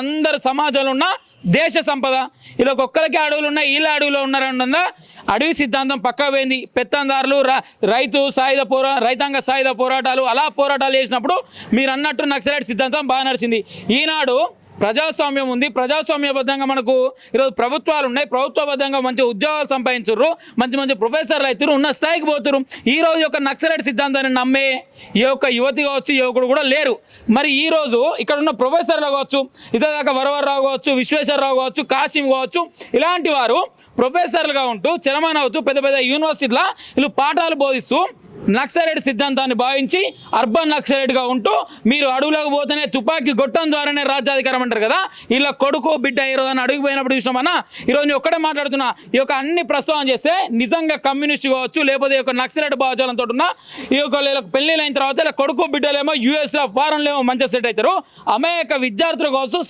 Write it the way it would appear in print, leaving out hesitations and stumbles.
అందరు సమాజంలో ఉన్న దేశ సంపద. ఇలా ఒక్కరికి అడవులు ఉన్నాయి, వీళ్ళ అడవిలో ఉన్నారన్న అడవి సిద్ధాంతం పక్కా పోయింది. పెత్తందారులు రైతాంగ సాయుధ పోరాటాలు అలా పోరాటాలు చేసినప్పుడు మీరు అన్నట్టు నక్సలైట్ సిద్ధాంతం బాగా నడిచింది. ఈనాడు ప్రజాస్వామ్యం ఉంది, ప్రజాస్వామ్యబద్ధంగా మనకు ఈరోజు ప్రభుత్వాలు ఉన్నాయి, ప్రభుత్వబద్ధంగా మంచి ఉద్యోగాలు సంపాదించుర్రు, మంచి ప్రొఫెసర్లు అవుతారు, ఉన్న స్థాయికి పోతున్నారు. ఈరోజు యొక్క నక్సలైట్ సిద్ధాంతాన్ని నమ్మే ఈ యొక్క యువతి కావచ్చు, యువకుడు కూడా లేరు. మరి ఈరోజు ఇక్కడ ఉన్న ప్రొఫెసర్లు కావచ్చు, ఇతదాకా వరవరరావు కావచ్చు, విశ్వేశ్వరరావు కావచ్చు, కాశీం కావచ్చు, ఇలాంటి వారు ప్రొఫెసర్లుగా ఉంటూ చరమాన్ అవుతూ పెద్ద యూనివర్సిటీలో వీళ్ళు పాఠాలు బోధిస్తూ నక్సలైట్ సిద్ధాంతాన్ని భావించి అర్బన్ నక్సలైట్గా ఉంటూ మీరు అడవులకు పోతేనే తుపాకీ గొట్టం ద్వారానే రాజ్యాధికారం అంటారు కదా, ఇలా కొడుకు బిడ్డ ఈరోజు అని అడుగుపోయినప్పుడు చూసినామన్నా. ఈరోజు నేను ఒక్కడే మాట్లాడుతున్నా, ఈ యొక్క అన్ని ప్రస్తావన చేస్తే నిజంగా కమ్యూనిస్ట్ కావచ్చు, లేకపోతే ఈ యొక్క నక్సలైట్ భావజాలంతో ఉన్న ఈ యొక్క పెళ్ళిళ్ళు అయిన తర్వాత ఇలా కొడుకు బిడ్డలేమో యూఎస్లో ఫారెన్లో ఏమో మంచిగా సెట్ అవుతారు. అమాయక విద్యార్థులు కావచ్చు,